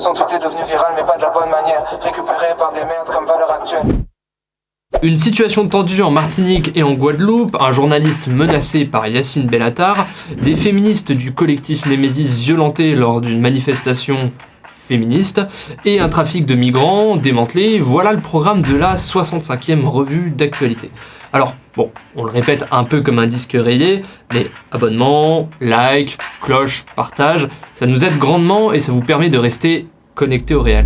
Son tweet est devenu viral mais pas de la bonne manière. Récupéré par des merdes comme valeur actuelle. Une situation tendue en Martinique et en Guadeloupe, un journaliste menacé par Yacine Bellatar, des féministes du collectif Némésis violentés lors d'une manifestation féministe, et un trafic de migrants démantelé, voilà le programme de la 65e revue d'actualité. Alors, bon, on le répète un peu comme un disque rayé, mais abonnement, like, cloche, partage, ça nous aide grandement et ça vous permet de rester connecté au réel.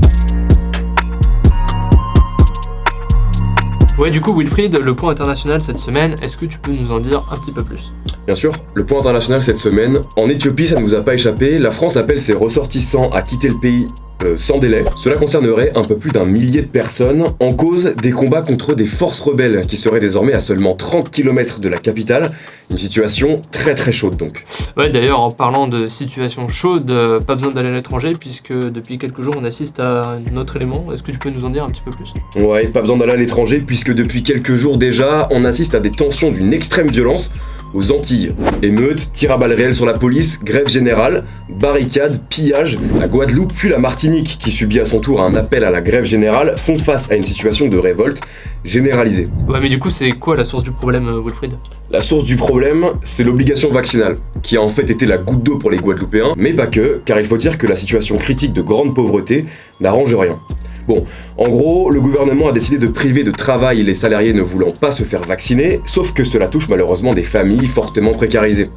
Ouais, du coup, Wilfried, le point international cette semaine, est-ce que tu peux nous en dire un petit peu plus ? Bien sûr, le point international cette semaine, en Éthiopie, ça ne vous a pas échappé, la France appelle ses ressortissants à quitter le pays sans délai. Cela concernerait un peu plus d'1 millier de personnes, en cause des combats contre des forces rebelles qui seraient désormais à seulement 30 km de la capitale. Une situation très très chaude donc. Ouais, d'ailleurs, en parlant de situation chaude, pas besoin d'aller à l'étranger puisque depuis quelques jours on assiste à un autre élément. Est-ce que tu peux nous en dire un petit peu plus ? Ouais, pas besoin d'aller à l'étranger puisque depuis quelques jours déjà, on assiste à des tensions d'une extrême violence aux Antilles. Émeutes, tirs à balles réelles sur la police, grève générale, barricades, pillages. La Guadeloupe puis la Martinique, qui subit à son tour un appel à la grève générale, font face à une situation de révolte généralisée. Ouais, mais du coup, c'est quoi la source du problème, Wilfried ? La source du problème, c'est l'obligation vaccinale, qui a en fait été la goutte d'eau pour les Guadeloupéens, mais pas que, car il faut dire que la situation critique de grande pauvreté n'arrange rien. Bon, en gros, le gouvernement a décidé de priver de travail les salariés ne voulant pas se faire vacciner, sauf que cela touche malheureusement des familles fortement précarisées.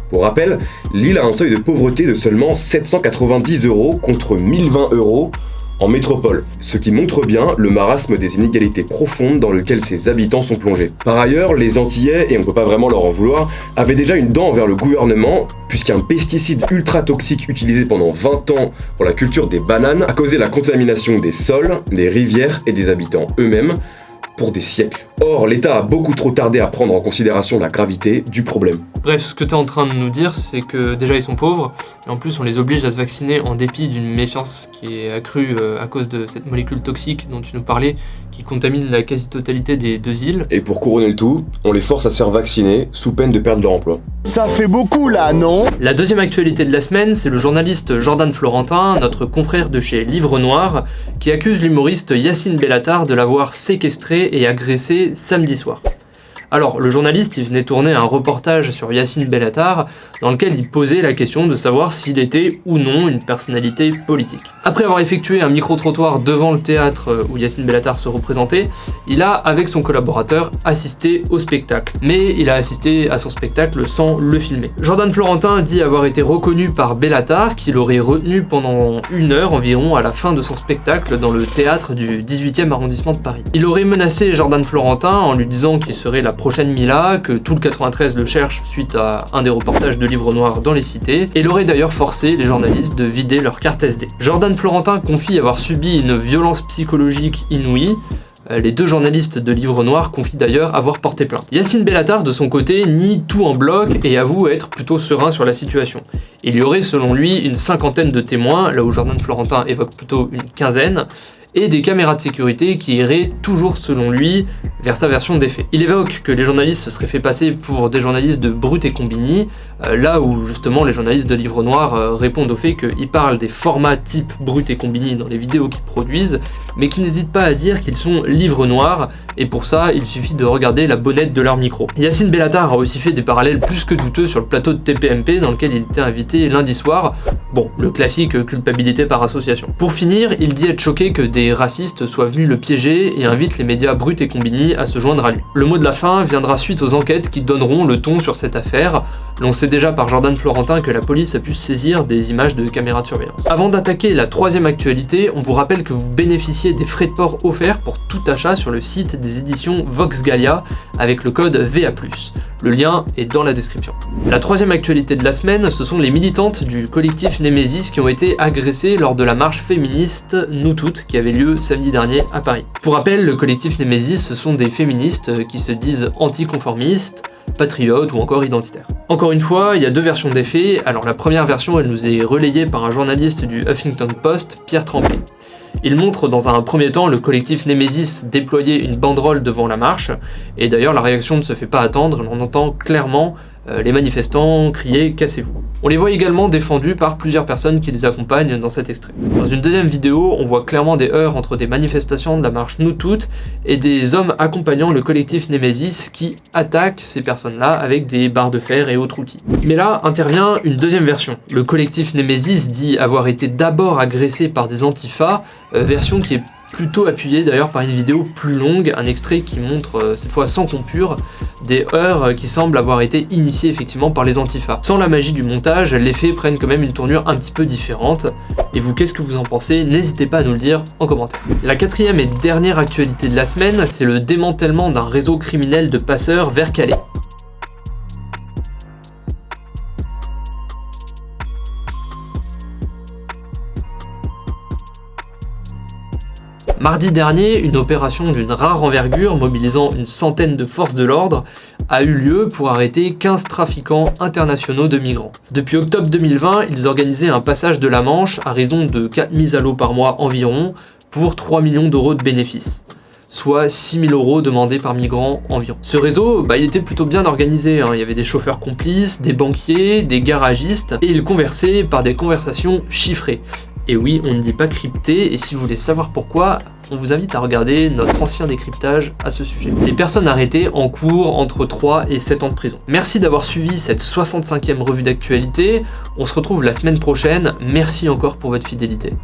Pour rappel, l'île a un seuil de pauvreté de seulement 790 € contre 1020 € en métropole, ce qui montre bien le marasme des inégalités profondes dans lequel ses habitants sont plongés. Par ailleurs, les Antillais, et on peut pas vraiment leur en vouloir, avaient déjà une dent envers le gouvernement, puisqu'un pesticide ultra toxique utilisé pendant 20 ans pour la culture des bananes a causé la contamination des sols, des rivières et des habitants eux-mêmes pour des siècles. Or, l'État a beaucoup trop tardé à prendre en considération la gravité du problème. Bref, ce que tu es en train de nous dire, c'est que déjà ils sont pauvres, et en plus on les oblige à se vacciner en dépit d'une méfiance qui est accrue à cause de cette molécule toxique dont tu nous parlais, qui contamine la quasi-totalité des 2 îles. Et pour couronner le tout, on les force à se faire vacciner sous peine de perdre leur emploi. Ça fait beaucoup là, non ? La deuxième actualité de la semaine, c'est le journaliste Jordan Florentin, notre confrère de chez Livre Noir, qui accuse l'humoriste Yacine Bellatar de l'avoir séquestré et agressé samedi soir. Alors, le journaliste, il venait tourner un reportage sur Yacine Bellatar, dans lequel il posait la question de savoir s'il était ou non une personnalité politique. Après avoir effectué un micro-trottoir devant le théâtre où Yacine Bellatar se représentait, il a, avec son collaborateur, assisté au spectacle. Mais il a assisté à son spectacle sans le filmer. Jordan Florentin dit avoir été reconnu par Bellatar, qui l'aurait retenu pendant 1 heure environ à la fin de son spectacle dans le théâtre du 18e arrondissement de Paris. Il aurait menacé Jordan Florentin en lui disant qu'il serait la prochaine Mila, que tout le 93 le cherche suite à un des reportages de Livre Noir dans les cités, et il aurait d'ailleurs forcé les journalistes de vider leur carte SD. Jordan Florentin confie avoir subi une violence psychologique inouïe. Les 2 journalistes de Livre Noir confient d'ailleurs avoir porté plainte. Yacine Bellatar, de son côté, nie tout en bloc et avoue être plutôt serein sur la situation. Il y aurait selon lui une 50aine de témoins, là où Jordan Florentin évoque plutôt une 15aine, et des caméras de sécurité qui iraient toujours selon lui vers sa version des faits. Il évoque que les journalistes se seraient fait passer pour des journalistes de Brut et Combini, là où justement les journalistes de Livre Noir répondent au fait qu'ils parlent des formats type Brut et Combini dans les vidéos qu'ils produisent, mais qui n'hésitent pas à dire qu'ils sont Livre Noir, et pour ça il suffit de regarder la bonnette de leur micro. Yacine Bellatar a aussi fait des parallèles plus que douteux sur le plateau de TPMP dans lequel il était invité lundi soir. Bon, le classique culpabilité par association. Pour finir, il dit être choqué que des racistes soient venus le piéger et invite les médias Brut et Combini à se joindre à lui. Le mot de la fin viendra suite aux enquêtes qui donneront le ton sur cette affaire. L'on sait déjà par Jordan Florentin que la police a pu saisir des images de caméras de surveillance. Avant d'attaquer la 3e actualité, on vous rappelle que vous bénéficiez des frais de port offerts pour tout achat sur le site des éditions Vox Gallia avec le code VA+. Le lien est dans la description. La 3e actualité de la semaine, ce sont les militantes du collectif Némésis qui ont été agressées lors de la marche féministe Nous Toutes qui avait lieu samedi dernier à Paris. Pour rappel, le collectif Némésis, ce sont des féministes qui se disent anticonformistes, patriotes ou encore identitaires. Encore une fois, il y a 2 versions des faits. Alors la première version, elle nous est relayée par un journaliste du Huffington Post, Pierre Tremblay. Il montre dans un premier temps le collectif Némésis déployer une banderole devant la marche, et d'ailleurs la réaction ne se fait pas attendre, on entend clairement les manifestants criaient « cassez-vous ». On les voit également défendus par plusieurs personnes qui les accompagnent dans cet extrait. Dans une deuxième vidéo, on voit clairement des heurts entre des manifestations de la marche Nous Toutes et des hommes accompagnant le collectif Nemesis qui attaquent ces personnes-là avec des barres de fer et autres outils. Mais là intervient une deuxième version. Le collectif Nemesis dit avoir été d'abord agressé par des antifas, version qui est plutôt appuyé d'ailleurs par une vidéo plus longue, un extrait qui montre, cette fois sans coupure, des heurts qui semblent avoir été initiés effectivement par les antifas. Sans la magie du montage, les faits prennent quand même une tournure un petit peu différente. Et vous, qu'est-ce que vous en pensez? N'hésitez pas à nous le dire en commentaire. La quatrième et dernière actualité de la semaine, c'est le démantèlement d'un réseau criminel de passeurs vers Calais. Mardi dernier, une opération d'une rare envergure mobilisant une centaine de forces de l'ordre a eu lieu pour arrêter 15 trafiquants internationaux de migrants. Depuis octobre 2020, ils organisaient un passage de la Manche à raison de 4 mises à l'eau par mois environ pour 3 millions d'euros de bénéfices, soit 6 000 euros demandés par migrant environ. Ce réseau, il était plutôt bien organisé, il y avait des chauffeurs complices, des banquiers, des garagistes, et ils conversaient par des conversations chiffrées. Et oui, on ne dit pas crypté, et si vous voulez savoir pourquoi, on vous invite à regarder notre ancien décryptage à ce sujet. Les personnes arrêtées encourent entre 3 et 7 ans de prison. Merci d'avoir suivi cette 65e revue d'actualité, on se retrouve la semaine prochaine, merci encore pour votre fidélité.